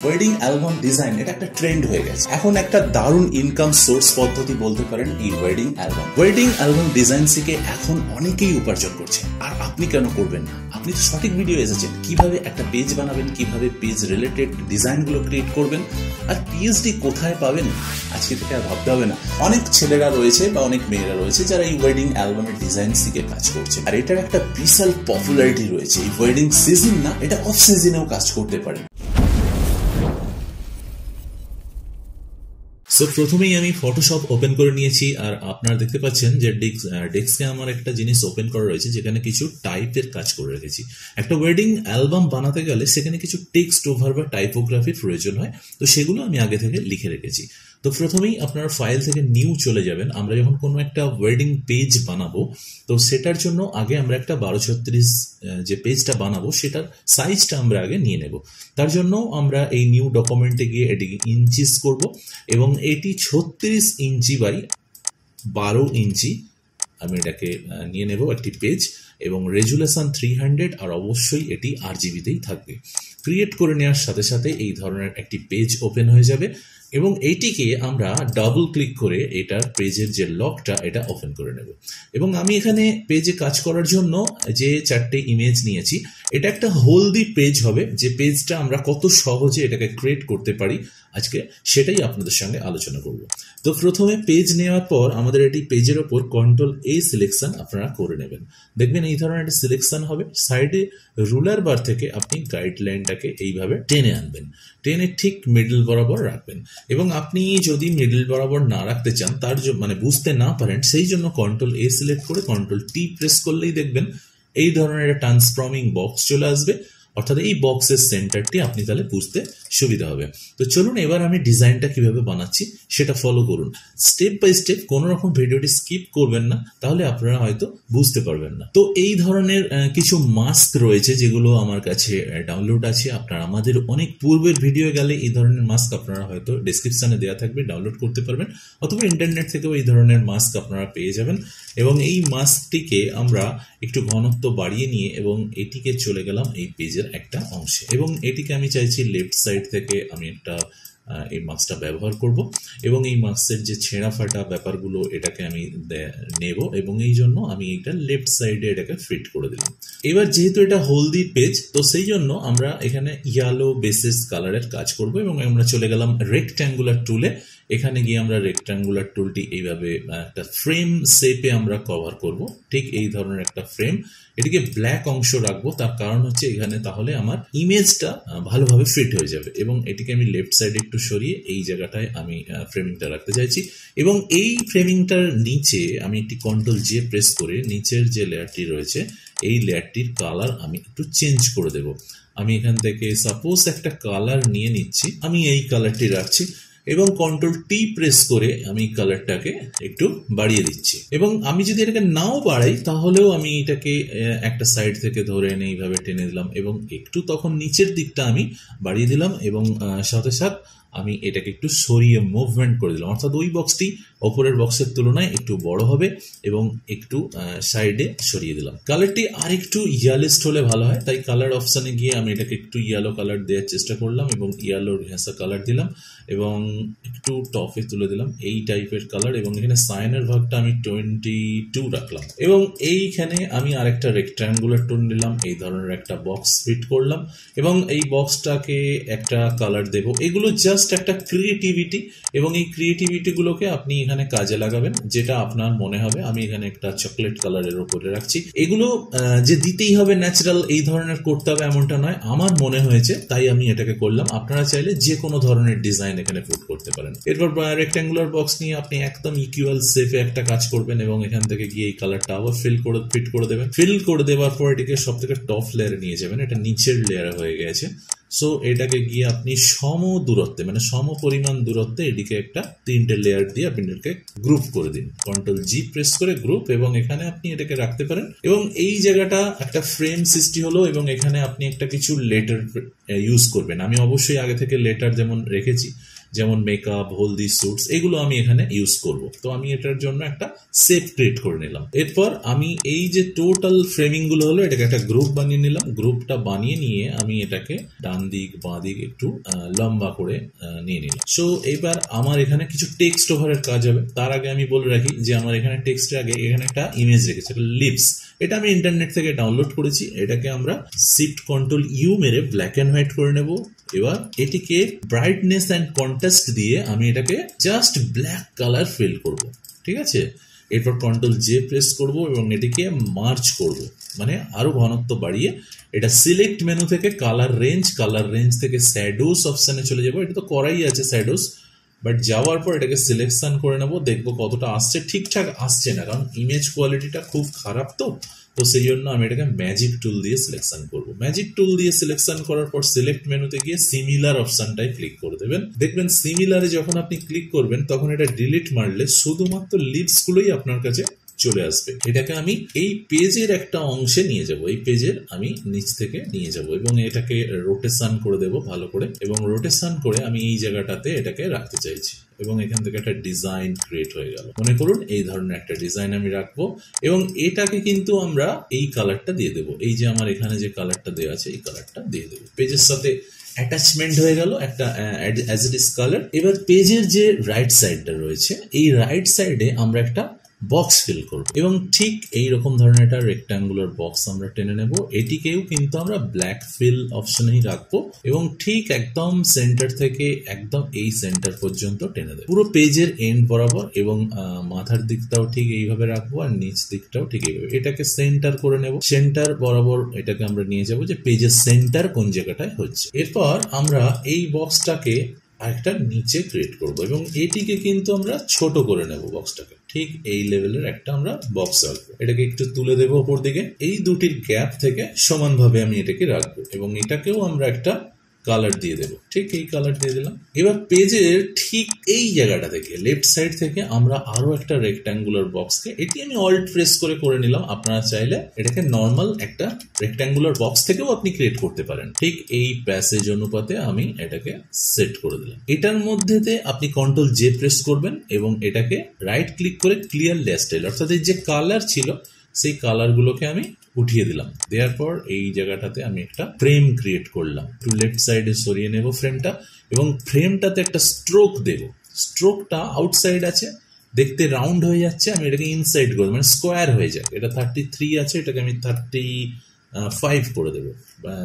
Wedding album design এটা একটা trend হয়ে গেছে। এখন একটা দারুণ ইনকাম সোর্স পদ্ধতি বলতে পারেন এই wedding album. Wedding album design শিখে এখন অনেকেই উপার্জন করছে, আর আপনি কেন করবেন না? আপনি তো সঠিক ভিডিও এসেছেন কিভাবে একটা পেজ বানাবেন, কিভাবে পেজ রিলেটেড ডিজাইনগুলো ক্রিয়েট করবেন, আর পিএইচডি কোথায় পাবেন আজকে থেকে আর ভাবতে হবে না। অনেক ছেলেরা রয়েছে বা অনেক মেয়েরা রয়েছে যারা এই ওয়েডিং অ্যালবামের ডিজাইন শিখে কাজ করছে, আর এটার একটা বিশাল পপুলারিটি রয়েছে। এই ওয়েডিং সিজন না, এটা অফ সিজনেও কাজ করতে পারে। সো প্রথমেই আমি ফটোশপ ওপেন করে নিয়েছি, আর আপনারা দেখতে পাচ্ছেন যে ডেস্কে আমার একটা জিনিস ওপেন করা রয়েছে যেখানে কিছু টাইপের কাজ করে রেখেছি। একটা ওয়েডিং অ্যালবাম বানাতে গেলে সেখানে কিছু টেক্সট ওভার বা টাইপোগ্রাফির প্রয়োজন হয়, তো সেগুলো আমি আগে থেকে লিখে রেখেছি। তো প্রথমেই আপনার ফাইল থেকে নিউ চলে যাবেন। আমরা যখন কোনো একটা ওয়েডিং পেজ বানাবো, তো সেটার জন্য আগে আমরা একটা 1236 যে পেজটা বানাবো সেটার সাইজটা আমরা আগে নিয়ে নেব। তার জন্য আমরা এই নিউ ডকুমেন্টে গিয়ে এটিকে ইঞ্চিস করব, এবং এটি 36 ইঞ্চি বাই 12 ইঞ্চি আমি এটাকে নিয়ে নেব একটি পেজ, এবং রেজুলেশন 300, আর অবশ্যই এটি RGBতেই থাকবে। ক্রিয়েট করে নেওয়ার সাথে সাথে এই ধরনের একটি পেজ ওপেন হয়ে যাবে, এবং এইটিকে আমরা ডাবল ক্লিক করে এটার পেজের যে লকটা এটা ওপেন করে নেব। এবং আমি এখানে পেজে কাজ করার জন্য যে 4টে ইমেজ নিয়েছি, এটা একটা হলদি পেজ হবে, যে পেজটা আমরা কত সহজে এটাকে ক্রিয়েট করতে পারি আজকে সেটাই আপনাদের সঙ্গে আলোচনা করব। তো প্রথমে পেজ নেওয়ার পর আমাদের এটি পেজের ওপর Ctrl+A সিলেকশন আপনারা করে নেবেন। দেখবেন এই ধরনের একটা সিলেকশন হবে। সাইডে রুলার বার থেকে আপনি গাইডলাইনটাকে এইভাবে টেনে আনবেন, টেনে ঠিক মিডল বরাবর রাখবেন। এবং আপনি যদি মিডল বরাবর না রাখতে চান, তার মানে বুঝতে না পারেন, সেই জন্য Ctrl+A সিলেক্ট করে Ctrl+T প্রেস করলেই দেখবেন এই ধরনের একটা ট্রান্সফর্মিং বক্স চলে আসবে, অর্থাৎ এই বক্সের সেন্টারটি আপনি তাহলে বুঝতে সুবিধা হবে। তো চলুন এবার আমি ডিজাইনটা কিভাবে বানাচ্ছি সেটা ফলো করুন স্টেপ বাই স্টেপ। কোনো রকম ভিডিওটি স্কিপ করবেন না, তাহলে আপনারা হয়তো বুঝতে পারবেন না। তো এই ধরনের কিছু মাস্ক রয়েছে যেগুলো আমার কাছে ডাউনলোড আছে। আপনারা আমাদের অনেক পূর্বের ভিডিও গেলে এই ধরনের মাস্ক আপনারা হয়তো ডেসক্রিপশনে দেওয়া থাকবে, ডাউনলোড করতে পারবেন, অথবা ইন্টারনেট থেকেও এই ধরনের মাস্ক আপনারা পেয়ে যাবেন। এবং এই মাস্কটিকে আমরা একটু ঘনত্ব বাড়িয়ে নিয়ে এবং এটিকে চলে গেলাম এই পেজের একটা অংশে, এবং এটিকে আমি চাইছি লেফট সাইড থেকে আমি একটা এই মাস্কটা ব্যবহার করব, এবং এই মাস্কের যে ছেঁড়া ফাটা ব্যাপারগুলো এটাকে আমি নেব, এবং এই জন্য আমি এটা লেফট সাইডে এটাকে ফিট করে দিলাম। এবার যেহেতু এটা হলদি পেজ, তো সেই জন্য আমরা এখানে ইয়েলো বেসিস কালারের কাজ করব, এবং আমরা চলে গেলাম রেক্ট্যাঙ্গুলার টুলে। এখানে গিয়ে আমরা রেক্ট্যাঙ্গুলার টুলটি এইভাবে একটা ফ্রেম শেপে আমরা কভার করব, ঠিক এই ধরনের একটা ফ্রেম। এটিকে ব্ল্যাক অংশ রাখবো, তার কারণ হচ্ছে এখানে তাহলে আমার ইমেজটা ভালোভাবে ফিট হয়ে যাবে। এবং এটিকে আমি লেফট সাইডে একটু সরিয়ে এই জায়গাটায় আমি ফ্রেমিংটা রাখতে চাইছি, এবং এই ফ্রেমিংটার নিচে আমি একটি Ctrl+J প্রেস করে নিচের যে লেয়ারটি রয়েছে এই লেয়ারটির কালার আমি একটু চেঞ্জ করে দেব। আমি এখান থেকে সাপোজ একটা কালার নিয়ে নিচ্ছি, আমি এই কালারটি রাখছি, এবং Ctrl+T প্রেস করে আমি কালারটাকে একটু বাড়িয়ে দিচ্ছি। এবং আমি যদি এটাকে নাও বাড়াই তাহলেও আমি এটাকে একটা সাইড থেকে ধরে এনে এইভাবে টেনে দিলাম, এবং একটু তখন নিচের দিকটা আমি বাড়িয়ে দিলাম, এবং সাথে সাথে আমি এটাকে একটু সরিয়ে মুভমেন্ট করে দিলাম, অর্থাৎ ওই বক্সটি ওপরের বক্সের তুলনায় একটু বড় হবে, এবং একটু সাইডে সরিয়ে দিলাম। কালারটি আর একটু ইয়েলোস্ট হলে ভালো হয়, তাই কালার অপশানে গিয়ে আমি এটাকে একটু ইয়েলো কালার দেওয়ার চেষ্টা করলাম, এবং ইয়েলো ঘেঁষা কালার দিলাম, এবং একটু টপে তুলে দিলাম এই টাইপের কালার। এবং এখানে সাইনের ভাগটা আমি 22 রাখলাম, এবং এইখানে আমি আরেকটা রেক্ট্যাঙ্গুলার টুল নিলাম, এই ধরনের একটা বক্স ফিট করলাম, এবং এই বক্সটাকে একটা কালার দেব। এগুলো জাস্ট একটা ক্রিয়েটিভিটি, এবং এই ক্রিয়েটিভিটি গুলোকে আপনি এখানে কাজে লাগাবেন যেটা আপনার মনে হবে। আমি এখানে একটা চকলেট কালারের উপরে রাখছি। এগুলো যে দিতেই হবে ন্যাচারাল এই ধরনের করতে হবে এমনটা নয়, আমার মনে হয়েছে তাই আমি এটাকে করলাম। আপনারা চাইলে যে কোনো ধরনের ডিজাইন এখানে পুট করতে পারেন। এরপর রেক্ট্যাঙ্গুলার বক্স নিয়ে আপনি একদম ইকুয়াল শেপে একটা কাজ করবেন, এবং এখান থেকে গিয়ে এই কালারটা আবার ফিট করে দেবেন। ফিল করে দেওয়ার পর এটিকে সব থেকে টপ লেয়ারে নিয়ে যাবেন, এটা নিচের লেয়ারে হয়ে গেছে। সো এটাকে গিয়ে আপনি সম দূরত্বে, মানে সম পরিমাণ দূরত্বে এটিকে একটা 3টে লেয়ার দিয়ে আপনি এটাকে গ্রুপ করে দিন। Ctrl+G প্রেস করে গ্রুপ, এবং এখানে আপনি এটাকে রাখতে পারেন। এবং এই জায়গাটা একটা ফ্রেম সৃষ্টি হলো, এবং এখানে আপনি একটা কিছু লেটার ইউজ করবেন। আমি অবশ্যই আগে থেকে লেটার যেমন রেখেছি যেমন মেকআপ, হলদি, স্যুটস, এগুলো আমি এখানে ইউজ করব। তো আমি এটার জন্য একটা সেভ ক্রিয়েট করে নিলাম। এরপর আমি এই যে টোটাল ফ্রেমিং গুলো হলো এটাকে একটা গ্রুপ বানিয়ে নিলাম। গ্রুপটা বানিয়ে নিয়ে আমি এটাকে ডান দিক বাঁ দিক একটু লম্বা করে নিয়ে নিলাম। সো এবার আমার এখানে কিছু টেক্সট ওভারের কাজ হবে। তার আগে আমি বলে রাখি যে আমার এখানে টেক্সটের আগে এখানে একটা ইমেজ রেখেছে, লিপস। এটা আমি ইন্টারনেট থেকে ডাউনলোড করেছি। এটাকে আমরা শিফট কন্ট্রোল ইউ মেরে ব্ল্যাক এন্ড হোয়াইট করে নেব। এবার এটিকে ব্রাইটনেস অ্যান্ড কন্ট্রাস্ট দিয়ে আমি এটাকে জাস্ট ব্ল্যাক কালার ফিল করব। ঠিক আছে, এরপর কন্ট্রোল জে প্রেস করব এবং এটিকে মার্জ করব, মানে আরো ঘনত্ব বাড়িয়ে এটা সিলেক্ট মেনু থেকে কালার রেঞ্জ থেকে শ্যাডোস অপশনে চলে যাবো। এটা তো করাই আছে শ্যাডোস, বাট যাওয়ার পর এটাকে সিলেকশন করে নেবো, দেখবো কতটা আসছে। ঠিকঠাক আসছে না, কারণ ইমেজ কোয়ালিটিটা খুব খারাপ। তো সেই জন্য আমি এটাকে ম্যাজিক টুল দিয়ে সিলেকশন করবো। ম্যাজিক টুল দিয়ে সিলেকশন করার পর সিলেক্ট মেনুতে গিয়ে সিমিলার অপশনটাই ক্লিক করে দেবেন। দেখবেন সিমিলারে যখন আপনি ক্লিক করবেন তখন এটা ডিলিট মারলে শুধুমাত্র লিপস গুলোই আপনার কাছে চলে আসবে। এটাকে আমি এই পেজের একটা অংশে নিয়ে যাব, এই পেজের আমি নিচ থেকে নিয়ে যাব এবং এটাকে রোটেশন করে দেব ভালো করে, এবং রোটেশন করে আমি এই জায়গাটাতে এটাকে রাখতে চাইছি এবং এখান থেকে একটা ডিজাইন ক্রিয়েট হয়ে গেল। মনে করুন এই ধরনের একটা ডিজাইন আমি রাখবো এবং এটাকে কিন্তু আমরা এই কালারটা দিয়ে দেবো। এই যে আমার এখানে যে কালারটা দেওয়া আছে এই কালারটা দিয়ে দেবো। পেজের সাথে অ্যাটাচমেন্ট হয়ে গেল একটা অ্যাজ ইট ইজ কালার। এবার পেজের যে রাইট সাইডটা রয়েছে এই রাইট সাইডে আমরা একটা বক্স ফিল করব এবং ঠিক এইরকম ধরনের একটা রেক্ট্যাঙ্গুলার বক্স আমরা টেনে নেব। এটিকেও কিন্তু আমরা ব্ল্যাক ফিল অপশনেই রাখবো এবং ঠিক একদম সেন্টার থেকে একদম এই সেন্টার পর্যন্ত টেনে দেবো, পুরো পেজের এন্ড বরাবর, এবং মাথার দিকটাও ঠিক এইভাবে রাখবো আর নিচ দিকটাও ঠিক এইভাবে। এটাকে সেন্টার করে নেব, সেন্টার বরাবর এটাকে আমরা নিয়ে যাব যে পেজের সেন্টার কোন জায়গাটায় হচ্ছে। এরপর আমরা এই বক্সটাকে আরেকটা নিচে ক্রিয়েট করব এবং এটিকে কিন্তু আমরা ছোট করে নেব বক্সটাকে। ঠিক এই লেভেলের একটা আমরা বক্স রাখবো, এটাকে একটু তুলে দেবো উপর দিকে। এই দুটির গ্যাপ থেকে সমানভাবে আমি এটাকে রাখবো এবং এটাকেও আমরা একটা কালার দিয়ে দেবো। ঠিক এই কালার দিয়ে দিলাম। এবার পেজের ঠিক এই জায়গাটা থেকে লেফট সাইড থেকে আমরা আরো একটা রেক্ট্যাঙ্গুলার বক্সকে, এটি আমি অল্ট প্রেস করে নিলাম। আপনারা চাইলে এটাকে নর্মাল একটা রেক্ট্যাঙ্গুলার বক্স থেকেও আপনি ক্রিয়েট করতে পারেন। ঠিক এই প্যাসেজ অনুপাতে আমি এটাকে সেট করে দিলাম। এটার মধ্যেতে আপনি কন্ট্রোল জে প্রেস করবেন এবং এটাকে রাইট ক্লিক করে ক্লিয়ার লেয়ার, অর্থাৎ এই যে কালার ছিল সেই কালার গুলোকে আমি উঠিয়ে দিলাম। দেওয়ার পর এই জায়গাটাতে আমি একটা ফ্রেম ক্রিয়েট করলাম। একটু লেফট সাইডে সরিয়ে নেব ফ্রেমটা এবং ফ্রেমটাতে একটা স্ট্রোক দেব। স্ট্রোকটা আউটসাইড আছে, দেখতে রাউন্ড হয়ে যাচ্ছে, আমি এটাকে ইনসাইড করবো, মানে স্কোয়ার হয়ে যাক। এটা 33 আছে, এটাকে আমি 35 করে দেবো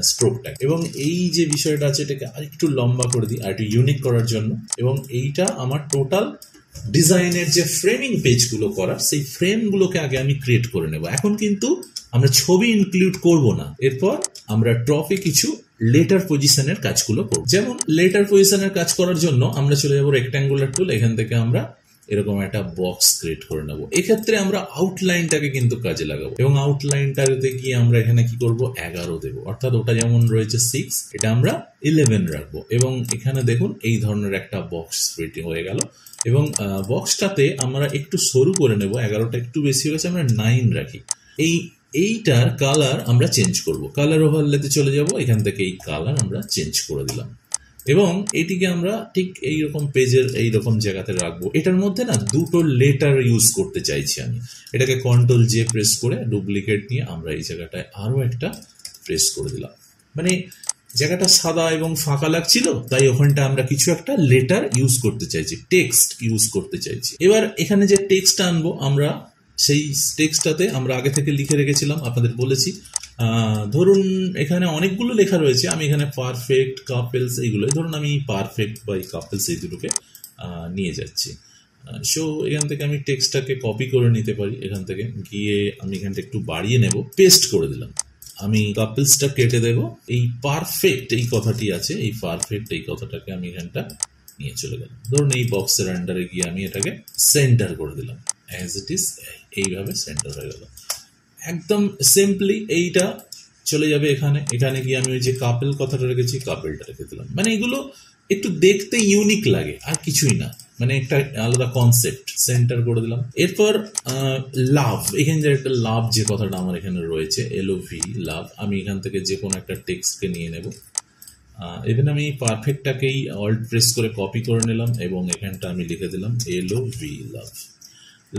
স্ট্রোকটা। এবং এই যে বিষয়টা আছে এটাকে আরেকটু লম্বা করে দিই আর একটু ইউনিক করার জন্য। এবং এইটা আমার টোটাল ডিজাইনের যে ফ্রেমিং পেজগুলো করার সেই ফ্রেমগুলোকে আগে আমি ক্রিয়েট করে নেব। এখন কিন্তু আমরা ছবি ইনক্লুড করব না, এরপর আমরা টপে কিছু লেটার পজিশনের কাজগুলো করব। যেমন লেটার পজিশনের কাজ করার জন্য আমরা চলে যাবো রেক্ট্যাঙ্গুলার টুল, এখান থেকে আমরা এরকম একটা বক্স ক্রিয়েট করে নেব। এক্ষেত্রে আমরা আউটলাইনটাকে কিন্তু কাজে লাগাবো এবং আউটলাইনটাতে গিয়ে আমরা এখানে কি করব 11 দেবো, অর্থাৎ ওটা যেমন রয়েছে 6 এটা আমরা 11 রাখবো। এবং এখানে দেখুন এই ধরনের একটা বক্স ফিটিং হয়ে গেল এবং বক্সটাতে আমরা একটু সরু করে নেব, 11টা একটু বেশি হয়েছে, আমরা 9 রাখি। এইটার কালার আমরা চেঞ্জ করব, কালার ওভারলেতে চলে যাব, এখান থেকে এই কালার আমরা চেঞ্জ করে দিলাম এবং এটিকে আমরা ঠিক এইরকম পেজের এইরকম জায়গাতে রাখবো। এটার মধ্যে না দুটো লেটার ইউজ করতে চাইছি আমি। এটাকে কন্ট্রোল জে প্রেস করে ডুপ্লিকেট নিয়ে আমরা এই জায়গাটায় আরো একটা প্রেস করে দিলাম। মানে জায়গাটা সাদা এবং ফাঁকা লাগছিল, তাই ওখানটা আমরা কিছু একটা লেটার ইউজ করতে চাইছি, টেক্সট ইউজ করতে চাইছি। এবার এখানে যে টেক্সটটা আনবো আমরা, সেই টেক্সটটাতে আমরা আগে থেকে লিখে রেখেছিলাম, আপনাদের বলেছি। ধরুন এখানে অনেকগুলো লেখা রয়েছে, আমি এখানে পারফেক্ট, কাপেলস, এইগুলো ধরুন আমি পারফেক্ট বা কাপেলস এই দুটোকে নিয়ে যাচ্ছি। সো এখান থেকে আমি টেক্সটটাকে কপি করে নিতে পারি, এখান থেকে গিয়ে আমি এখানটা একটু বাড়িয়ে নেব, পেস্ট করে দিলাম। আমি কাপেলসটা কেটে দেব, এই পারফেক্ট এই কথাটি আছে, এই পারফেক্ট এই কথাটাকে আমি এখানটা নিয়ে চলে গেলাম। ধরুন এই বক্সের আন্ডারে গিয়ে আমি এটাকে সেন্টার করে দিলাম, অ্যাজ ইট ইজ এইভাবে সেন্টার হয়ে গেল। একদম সিম্পলি এইটা চলে যাবে এখানে। এখানে গিয়ে আমি ওই যে কাপেল কথাটা রেখেছি, কাপেলটা রেখে দিলাম। মানে এগুলো একটু দেখতে ইউনিক লাগে আর কিছুই না, মানে একটা আলাদা কনসেপ্ট। সেন্টার করে দিলাম। এরপর লাভ, এখানে যে একটা লাভ যে কথাটা আমার এখানে রয়েছে, LOV লাভ, আমি এখান থেকে যে কোনো একটা টেক্সটকে নিয়ে নেব, ইভেন আমি পারফেক্টটাকেই অল্ট প্রেস করে কপি করে নিলাম এবং এখানটা আমি লিখে দিলাম LOV লাভ।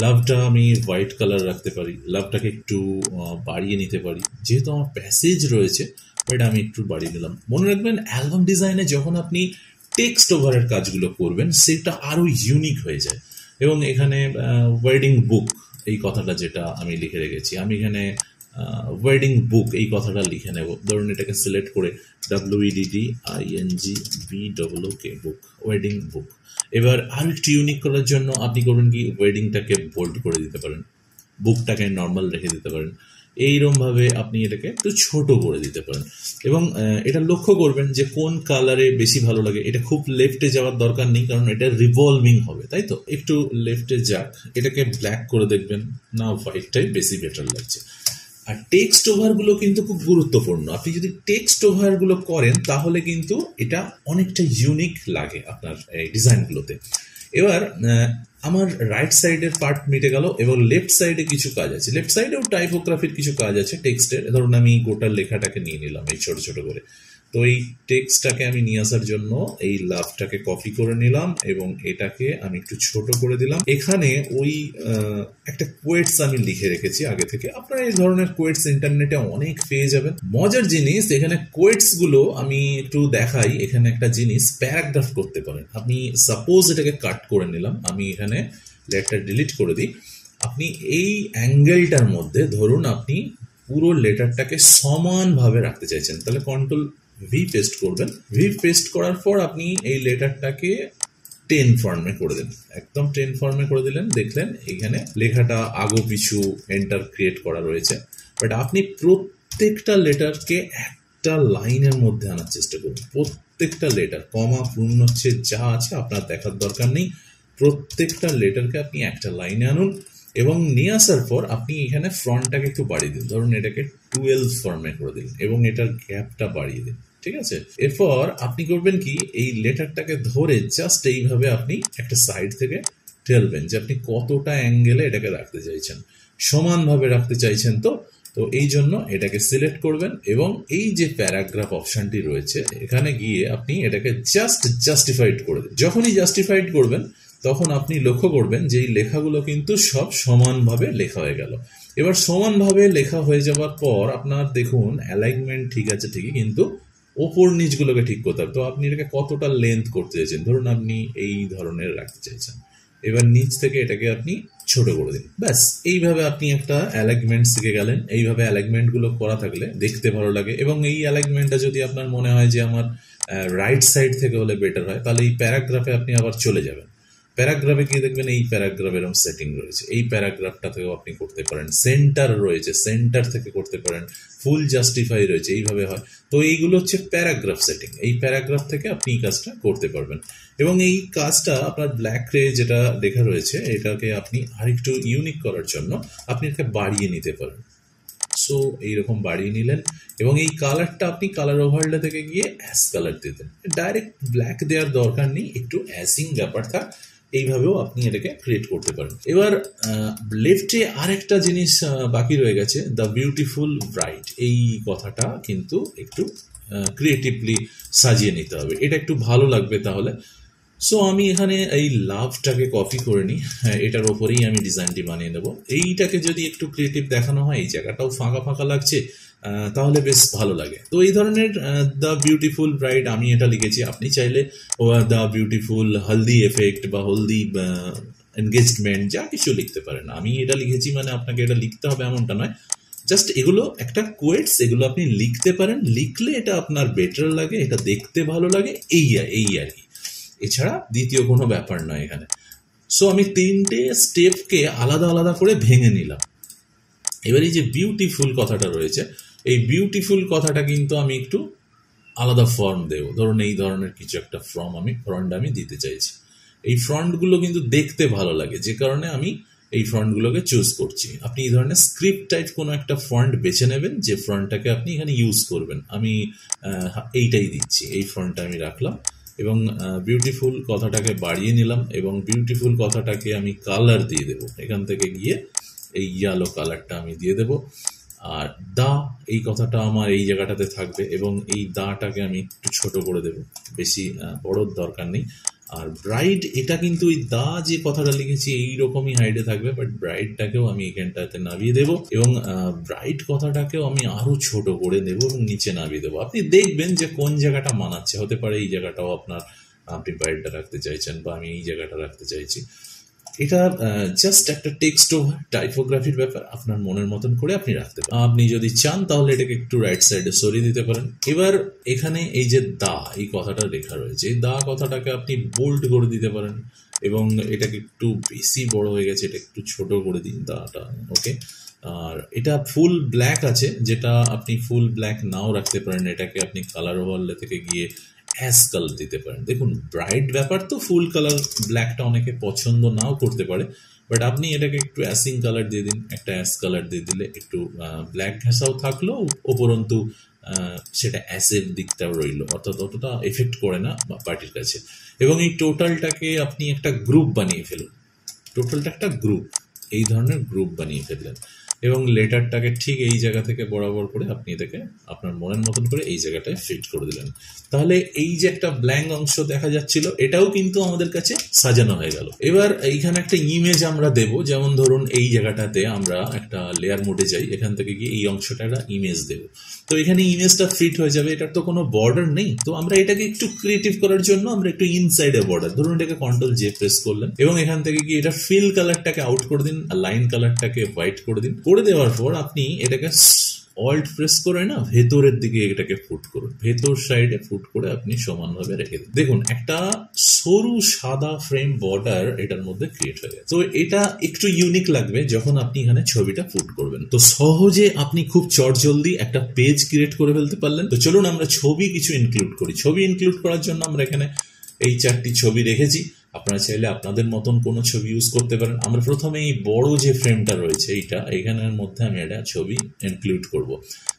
লাভটা আমি হোয়াইট কালার রাখতে পারি, লাভটাকে একটু বাড়িয়ে নিতে পারি, যেহেতু আমার প্যাসেজ রয়েছে এটা আমি একটু বাড়িয়ে নিলাম। মনে রাখবেন অ্যালবাম ডিজাইনে যখন আপনি টেক্সট ওভারের কাজগুলো করবেন সেটা আরো ইউনিক হয়ে যায়। এবং এখানে ওয়েডিং বুক এই কথাটা যেটা আমি লিখে রেখেছি, আমি এখানে ওয়েডিং বুক এই কথাটা লিখে নেব। ধরুন এটাকে সিলেক্ট করে WEDDINGBOOK বুক, ওয়েডিং বুক। এবার আর একটু ইউনিক করার জন্য আপনি করবেন কি, ওয়েডিংটাকে বোল্ড করে দিতে পারেন, বুকটাকে নর্মাল রেখে দিতে পারেন, এইরকম ভাবে আপনি এটাকে একটু ছোট করে দিতে পারেন। এবং এটা লক্ষ্য করবেন যে কোন কালারে বেশি ভালো লাগে। এটা খুব লেফটে যাওয়ার দরকার নেই, কারণ এটা রিভলভিং হবে, তাই তো একটু লেফটে যাক। এটাকে ব্ল্যাক করে দেখবেন, না হোয়াইটটাই বেশি বেটার লাগছে। আর টেক্সট ওভারগুলো কিন্তু খুব গুরুত্বপূর্ণ। আপনি যদি টেক্সট ওভারগুলো করেন তাহলে কিন্তু এটা অনেকটা ইউনিক লাগে আপনার এই ডিজাইনগুলোতে। এবার আমার রাইট সাইডের পার্ট মিটে গেল এবং লেফট সাইডে কিছু কাজ আছে। লেফট সাইডেও টাইপোগ্রাফির কিছু কাজ আছে টেক্সটের। ধরুন আমি গোটা লেখাটাকে নিয়ে নিলাম এই ছোট ছোট করে। তো এই টেক্সটটাকে আমি নিয়ে আসার জন্য এই লাভটাকে কপি করে নিলাম এবং এটাকে আমি একটু ছোট করে দিলাম। এখানে ওই একটা কোয়েটস আমি লিখে রেখেছি আগে থেকে। আপনারা এই ধরনের কোয়েটস ইন্টারনেটে অনেক পেয়ে যাবেন। মজার জিনিস, এখানে কোয়েটস গুলো আমি একটু দেখাই। এখানে একটা জিনিস প্যারাগ্রাফ করতে পারেন আপনি। সাপোজ এটাকে কাট করে নিলাম, আমি এখানে লেটার ডিলিট করে দিই। আপনি এই অ্যাঙ্গেলটার মধ্যে ধরুন আপনি পুরো লেটারটাকে সমানভাবে রাখতে চাইছেন, তাহলে কন্ট্রোল ভি পেস্ট করবেন। ভি পেস্ট করার পর আপনি এই লেটারটাকে 10 ফর্মে করে দেন, একদম 10 ফর্মে করে দিলেন। দেখলেন এখানে লেখাটা আগো পিছু এন্টার ক্রিয়েট করা রয়েছে। বাট আপনি প্রত্যেকটা লেটারকে একটা লাইনের মধ্যে আনার চেষ্টা করুন। প্রত্যেকটা লেটার, কমা পূর্ণচ্ছেদ যা আছে আপনার দেখার দরকার নেই। প্রত্যেকটা লেটারকে আপনি একটা লাইনে আনুন এবং নিয়ে আসার পর আপনি এখানে ফ্রন্টটাকে একটু বাড়িয়ে দিন। ধরুন এটাকে 12 ফর্মে করে দিন এবং এটার গ্যাপটা বাড়িয়ে দিন, ঠিক আছে। এরপর আপনি করবেন কি, এই লেটারটাকে ধরে জাস্ট এইভাবে আপনি একটা সাইড থেকে ঠেলবেন যে আপনি কতটা অ্যাঙ্গেলে এটাকে রাখতে চাইছেন, সমানভাবে রাখতে চাইছেন। তো এই জন্য এটাকে সিলেক্ট করবেন এবং এই যে প্যারাগ্রাফ অপশনটি রয়েছে এখানে গিয়ে আপনি এটাকে জাস্ট জাস্টিফাইড করে দেন। যখনই জাস্টিফাইড করবেন তখন আপনি লক্ষ্য করবেন যে এই লেখাগুলো কিন্তু সব সমানভাবে লেখা হয়ে গেল। এবার সমানভাবে লেখা হয়ে যাওয়ার পর আপনার দেখুন অ্যালাইনমেন্ট ঠিক আছে ঠিকই, কিন্তু ওপর নিচগুলোকে ঠিক করতে হবে। তো আপনি এটাকে কতটা লেন্থ করতে চাইছেন, ধরুন আপনি এই ধরনের রাখতে চাইছেন। এবার নিচ থেকে এটাকে আপনি ছোট করে দিন, ব্যাস। এইভাবে আপনি একটা অ্যালাইনমেন্ট শিখে গেলেন। এইভাবে অ্যালাইনমেন্ট গুলো করা থাকলে দেখতে ভালো লাগে। এবং এই অ্যালাইনমেন্টটা যদি আপনার মনে হয় যে আমার রাইট সাইড থেকে হলে বেটার হয়, তাহলে এই প্যারাগ্রাফে আপনি আবার চলে যাবেন। প্যারাগ্রাফে গিয়ে দেখবেন এই প্যারাগ্রাফ এরকম সেটিং রয়েছে, এই প্যারাগ্রাফটা থেকেও আপনি করতে পারেন। সেন্টার রয়েছে, সেন্টার থেকে করতে পারেন। ফুল জাস্টিফাই রয়েছে, এইভাবে হয়। তো এইগুলো হচ্ছে প্যারাগ্রাফ সেটিং। এই প্যারাগ্রাফ থেকে আপনি এই কাজটা করতে পারবেন। এবং এই কাজটা আপনার ব্ল্যাক রে যেটা লেখা রয়েছে এটাকে আপনি আরেকটু ইউনিক করার জন্য আপনি এটাকে বাড়িয়ে নিতে পারেন। সো এইরকম বাড়িয়ে নিলেন এবং এই কালারটা আপনি কালার ওভারলে থেকে গিয়ে অ্যাশ কালার দিয়ে দেন। ডাইরেক্ট ব্ল্যাক দেওয়ার দরকার নেই, একটু অ্যাশিং ব্যাপার থাক। এইভাবেও আপনি এটাকে ক্রিয়েট করতে পারেন। এবার লেফটে আরেকটা জিনিস বাকি রয়ে গেছে, দ্য বিউটিফুল ব্রাইড। এই কথাটা কিন্তু একটু ক্রিয়েটিভলি সাজিয়ে নিতে হবে, এটা একটু ভালো লাগবে তাহলে। সো আমি এখানে এই লাভটাকে কপি করে নিই, এটার ওপরেই আমি ডিজাইনটি বানিয়ে নেব। এইটাকে যদি একটু ক্রিয়েটিভ দেখানো হয়, এই জায়গাটাও ফাঁকা ফাঁকা লাগছে, তাহলে বেশ ভালো লাগে। তো এই ধরনের দ্য বিউটিফুল ব্রাইড আমি এটা লিখেছি। আপনি চাইলে দ্য বিউটিফুল হলদি এফেক্ট বা হলদি এনগেজমেন্ট যা কিছু লিখতে পারেন। আমি এটা লিখেছি মানে আপনাকে এটা লিখতে হবে এমনটা নয়, জাস্ট এগুলো একটা কোয়েটস, এগুলো আপনি লিখতে পারেন। লিখলে এটা আপনার বেটার লাগে, এটা দেখতে ভালো লাগে, এই আর কি। এছাড়া দ্বিতীয় কোনো ব্যাপার নয় এখানে। সো আমি 3টে স্টেপকে আলাদা আলাদা করে ভেঙে নিলাম। এবার এই যে বিউটিফুল কথাটা রয়েছে, এই বিউটিফুল কথাটা কিন্তু আমি একটু আলাদা ফর্ম দেব। ধরুন এই ধরনের কিছু একটা ফ্রন্ট আমি দিতে চাইছি। এই ফ্রন্টগুলো কিন্তু দেখতে ভালো লাগে, যে কারণে আমি এই ফ্রন্টগুলোকে চুজ করছি। আপনি এই ধরনের স্ক্রিপ্ট টাইপ কোনো একটা ফন্ট বেছে নেবেন, যে ফ্রন্টটাকে আপনি এখানে ইউজ করবেন। আমি এইটাই দিচ্ছি, এই ফ্রন্টটা আমি রাখলাম এবং বিউটিফুল কথাটাকে বাড়িয়ে নিলাম এবং বিউটিফুল কথাটাকে আমি কালার দিয়ে দেবো। এখান থেকে গিয়ে এই ইয়েলো কালারটা আমি দিয়ে দেবো আর দা, এই কথাটা আমার এই জায়গাটাতে থাকবে এবং এই দাটাকে আমি একটু ছোট করে দেব, বেশি বড় দরকার নেই। আর ব্রাইড, এটা কিন্তু ওই দা যে কথাটা লিখেছি এইরকমই হাইডে থাকবে, বাট ব্রাইডটাকেও আমি এখানটাতে নামিয়ে দেব এবং ব্রাইড কথাটাকেও আমি আরো ছোট করে দেব এবং নিচে নামিয়ে দেবো। আপনি দেখবেন যে কোন জায়গাটা মানাচ্ছে, হতে পারে এই জায়গাটাও আপনি ব্রাইডটা রাখতে চাইছেন বা আমি এই জায়গাটা রাখতে চাইছি। এটা জাস্ট একটা টেক্সট ওভার টাইপোগ্রাফির ব্যাপার, আপনার মনের মতন করে আপনি রাখতে পারেন। আপনি যদি চান তাহলে এটাকে একটু রাইট সাইডে সরিয়ে দিতে পারেন। এবার এখানে এই যে দা, এই কথাটা লেখা রয়েছে, এই দা কথাটাকে আপনি বোল্ড করে দিতে পারেন এবং এটাকে একটু বেশি বড় হয়ে গেছে, এটা একটু ছোট করে দিন দাটা। ওকে, আর এটা ফুল ব্ল্যাক আছে, যেটা আপনি ফুল ব্ল্যাক নাও রাখতে পারেন, এটাকে আপনি কালার ওভারলে থেকে গিয়ে অ্যাশ কালার দিতে পারেন। দেখুন, ব্রাইট ব্যাপার তো, ফুল কালার ব্ল্যাকটা অনেকে পছন্দ নাও করতে পারে, বাট আপনি এটাকে একটু অ্যাসিং কালার দিয়ে দিন, একটা অ্যাশ কালার দিয়ে দিলে একটু ব্ল্যাক ঘেঁষাও থাকলো, উপরন্তু সেটা অ্যাসের দিকটাও রইল, অর্থাৎ অতটা এফেক্ট করে না পার্টির কাছে। এবং এই টোটালটাকে আপনি একটা গ্রুপ বানিয়ে ফেলুন, টোটালটা একটা গ্রুপ, এই ধরনের গ্রুপ বানিয়ে ফেললেন এবং লেটারটাকে ঠিক এই জায়গা থেকে বরাবর করে আপনি এটাকে আপনার মনের মতন করে এই জায়গাটায় ফিট করে দিলেন। তাহলে এই যে একটা ব্ল্যাঙ্ক অংশ দেখা যাচ্ছিল, এটাও কিন্তু আমাদের কাছে সাজানো হয়ে গেল। এবার এইখানে একটা ইমেজ আমরা দেব, যেমন ধরুন এই জায়গাটাতে আমরা একটা লেয়ার মোডে যাই, এখান থেকে গিয়ে এই অংশটা একটা ইমেজ দেব। তো এখানে ইমেজটা ফিট হয়ে যাবে, এটার তো কোনো বর্ডার নেই, তো আমরা এটাকে একটু ক্রিয়েটিভ করার জন্য আমরা একটু ইনসাইডে বর্ডার, ধরুন এটাকে কন্ট্রোল জে প্রেস করলেন এবং এখান থেকে গিয়ে এটা ফিল কালারটাকে আউট করে দিন, আর লাইন কালারটাকে হোয়াইট করে দিন। করে দেওয়ার পর আপনি এটাকে অল্ট প্রেস করে না ভেতরের দিকে এটাকে ফুট করুন, ভেতর সাইডে ফুট করে আপনি সমানভাবে রেখে দিন। দেখুন, একটা সরু সাদা ফ্রেম বর্ডার এটার মধ্যে ক্রিয়েট হয়ে গেছে। তো এটা একটু ইউনিক লাগবে যখন আপনি এখানে ছবিটা ফুট করবেন। তো সহজে আপনি খুব চটজলদি একটা পেজ ক্রিয়েট করে ফেলতে পারলেন। তো চলুন আমরা ছবি কিছু ইনক্লুড করি। ছবি ইনক্লুড করার জন্য আমরা এখানে এই 4টি ছবি রেখেছি, আপনারা চাইলে আপনাদের মতন কোনো ছবি ইউজ করতে পারেন। আমরা প্রথমে এই বড় যে ফ্রেমটা রয়েছে এইখানের মধ্যে আমি একটা ছবি ইনক্লুড করব।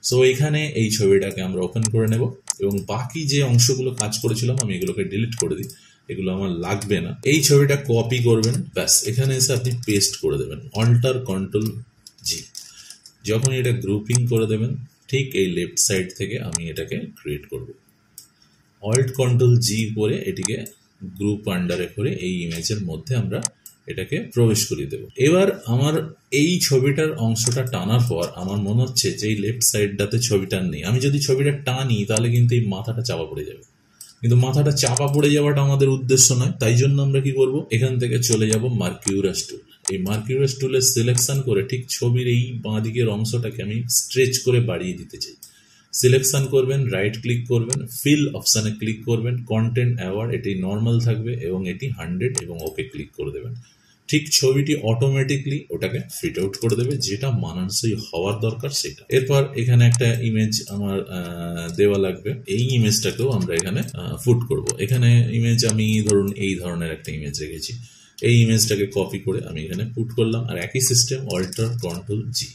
সো এখানে এই ছবিটাকে আমরা ওপেন করে নেব এবং বাকি যে অংশগুলো কাজ করেছিলাম আমি এগুলোকে ডিলিট করে দিই, এগুলো আমার লাগবে না। এই ছবিটা কপি করবেন, ব্যাস এখানে এসে আপনি পেস্ট করে দেবেন, অল্টার কন্ট্রোল জি। যখন এটা গ্রুপিং করে দেবেন, ঠিক এই লেফট সাইড থেকে আমি এটাকে ক্রিয়েট করব, অল্ট কন্ট্রোল জি করে এটিকে গ্রুপ আন্ডারে করে এই ইমেজের মধ্যে আমরা এটাকে প্রবেশ করিয়ে দেব। এবার আমার এই ছবিটার অংশটা টানার পর আমার মনে হচ্ছে যে এই লেফট সাইডটাতে ছবিটা নেই, আমি যদি ছবিটা টানি তাহলে কিন্তু এই মাথাটা চাপা পড়ে যাবে, কিন্তু মাথাটা চাপা পড়ে যাওয়াটা আমাদের উদ্দেশ্য নয়। তাই জন্য আমরা কি করব, এখান থেকে চলে যাব মার্কিউরাস টুল। এই মার্কিউরাস টুলের সিলেকশন করে ঠিক ছবির এই বাঁ দিকের অংশটাকে আমি স্ট্রেচ করে বাড়িয়ে দিতে চাই। সিলেকশন করবেন, রাইট ক্লিক করবেন, ফিল অপশানে ক্লিক করবেন, কন্টেন্ট অ্যাওয়ার্ড এটি নর্মাল থাকবে এবং এটি 100 এবং ওকে ক্লিক করে দেবেন। ঠিক ছবিটি অটোমেটিকলি ওটাকে ফিট আউট করে দেবে, যেটা মানানসই হওয়ার দরকার সেটা। এরপর এখানে একটা ইমেজ আমার দেওয়া লাগবে, এই ইমেজটাকেও আমরা এখানে ফুট করব। এখানে ইমেজ আমি ধরুন এই ধরনের একটা ইমেজ রেখেছি, এই ইমেজটাকে কপি করে আমি এখানে পুট করলাম, আর একই system alter control G,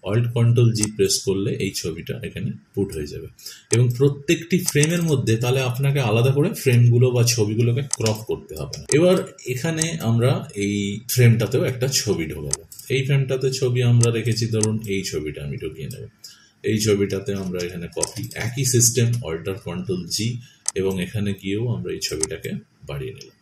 alt control G press করলে এই ছবিটা এখানে পুট হয়ে যাবে। এবং প্রত্যেকটি ফ্রেমের মধ্যে তাহলে আপনাকে আলাদা করে ফ্রেমগুলো বা ছবিগুলোকে ক্রপ করতে হবে না। এবার এখানে আমরা এই ফ্রেমটাতেও একটা ছবি ঢোকাবো, এই ফ্রেমটাতে ছবি আমরা রেখেছি, ধরুন এই ছবিটা আমি ঢুকিয়ে নেব, এই ছবিটাতে আমরা এখানে কপি, একই সিস্টেম অল্টার কন্ট্রোল জি এবং এখানে গিয়েও আমরা এই ছবিটাকে বাড়িয়ে নিলাম।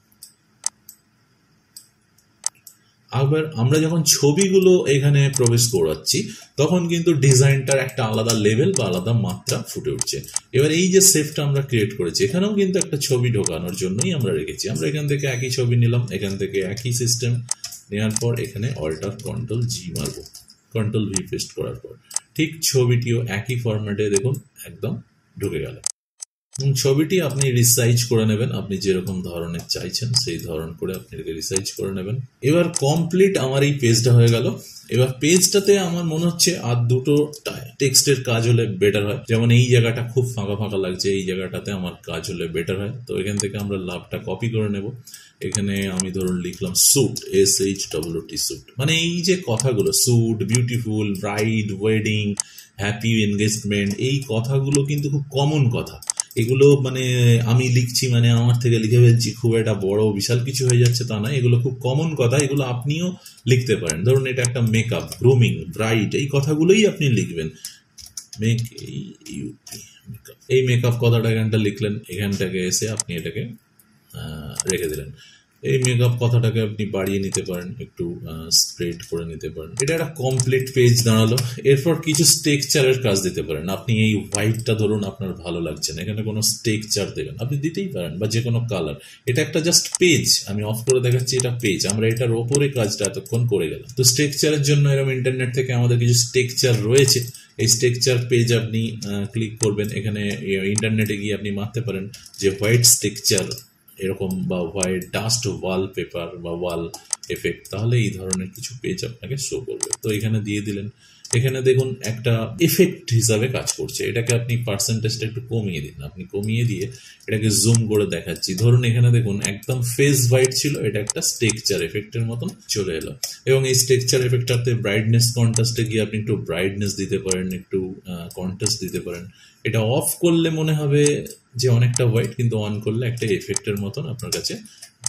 আবার আমরা যখন ছবিগুলো এখানে প্রবেশ করাচ্ছি তখন কিন্তু ডিজাইনটার একটা আলাদা লেভেল বা আলাদা মাত্রা ফুটে উঠছে। এবার এই যে সেফটা আমরা ক্রিয়েট করেছি এখানেও কিন্তু একটা ছবি ঢোকানোর জন্যই আমরা রেখেছি। আমরা এখান থেকে একই ছবি নিলাম, এখান থেকে একই সিস্টেম নেওয়ার পর এখানে অল্টার কন্ট্রোল জি মারবো, কন্ট্রোল ভি পেস্ট করার পর ঠিক ছবিটিও একই ফরম্যাটে দেখুন একদম ঢুকে গেল। এবং ছবিটি আপনি রিসাইজ করে নেবেন, আপনি যেরকম ধরনের চাইছেন সেই ধরন করে আপনি রিসাইজ করে নেবেন। এবার কমপ্লিট আমার এই পেজটা হয়ে গেল। এবার পেজটাতে আমার মনে হচ্ছে আর দুটো টেক্সটের কাজ হলে বেটার হয়, যেমন এই জায়গাটা খুব ফাঁকা ফাঁকা লাগছে, এই জায়গাটাতে আমার কাজ হলে বেটার হয়। তো এখান থেকে আমরা লাভটা কপি করে নেব, এখানে আমি ধরুন লিখলাম স্যুট, SHWT স্যুট, মানে এই যে কথাগুলো suit, beautiful, bride, wedding, happy engagement, এই কথাগুলো কিন্তু খুব কমন কথা, এগুলো মানে আমি লিখছি মানে আমার থেকে লিখে ফেলছি, খুব একটা বড় বিশাল কিছু হয়ে যাচ্ছে তা না, এগুলো খুব কমন কথা, এগুলো আপনিও লিখতে পারেন। ধরুন এটা একটা মেকআপ, গ্রুমিং, ব্রাইট, এই কথাগুলোই আপনি লিখবেন। মেক এই মেকআপ কথাটা এখানটা লিখলেন, এখানটাকে এসে আপনি এটাকে রেখে দিলেন। এই মেকআপ কথাটাকে আপনি বাড়িয়ে নিতে পারেন, একটু স্প্রেড করে নিতে পারেন। এটা একটা কমপ্লিট পেজ দাঁড়ালো। এরপর কিছু স্ট্রাকচারের কাজ দিতে পারেন। আপনি এই হোয়াইটটা ধরুন আপনার ভালো লাগছে না, এখানে কোনো স্ট্রাকচার দেবেন, আপনি দিতেই পারেন, বা যে কোনো কালার। এটা একটা জাস্ট পেজ, আমি অফ করে দেখাচ্ছি, এটা পেজ, আমরা এটার ওপরে কাজটা এতক্ষণ করে গেলাম। তো স্ট্রাকচারের জন্য এরকম ইন্টারনেট থেকে আমাদের কিছু স্ট্রাকচার রয়েছে। এই স্ট্রাকচার পেজ আপনি ক্লিক করবেন, এখানে ইন্টারনেটে গিয়ে আপনি মারতে পারেন যে হোয়াইট স্ট্রাকচার এরকম, বা হোয়াইট ডাস্ট ওয়াল পেপার বা ওয়াল এফেক্ট, তাহলে এই ধরনের কিছু পেজ আপনাকে শো করবে। তো এখানে দিয়ে দিলেন, এখানে দেখুন একটা এফেক্ট হিসাবে কাজ করছে, এটাকে আপনি পার্সেন্টেজটা একটু কমিয়ে দিন। আপনি কমিয়ে দিয়ে এটাকে জুম করে দেখাচ্ছি, ধরুন এখানে দেখুন একদম ফেস হোয়াইট ছিল, এটা একটা স্ট্রাকচার এফেক্টের মতন চলে এলো। এবং এই স্ট্রাকচার এফেক্টটাতে ব্রাইটনেস কন্ট্রাস্টে গিয়ে আপনি একটু ব্রাইটনেস দিতে পারেন, একটু কন্ট্রাস্ট দিতে পারেন। এটা অফ করলে মনে হবে যে অনেকটা হোয়াইট, কিন্তু অন করলে একটা এফেক্টের মতন আপনার কাছে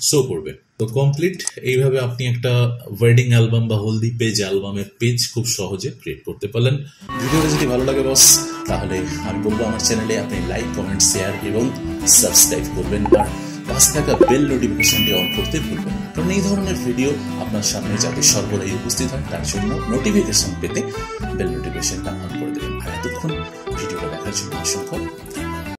শো করবে। তো কমপ্লিট এইভাবে আপনি একটা ওয়েডিং অ্যালবাম বা হলদি পেজ অ্যালবামের পেজ খুব সহজে ক্রিয়েট করতে পারলেন। ভিডিওটা যদি ভালো লাগে বস, তাহলে আমি বলবো আমার চ্যানেলে আপনি লাইক, কমেন্ট, শেয়ার এবং সাবস্ক্রাইব করবেন, আর পাশে থাকা বেল নোটিফিকেশনটি অন করতে ভুলবেন না, কারণ এই ধরনের ভিডিও আপনার সামনে যাতে সর্বদাই উপস্থিত হয় তার জন্য নোটিফিকেশন পেতে বেল নোটিফিকেশনটা অন করে দেবেন। আর এতক্ষণ ভিডিওটা দেখার জন্য অসংখ্য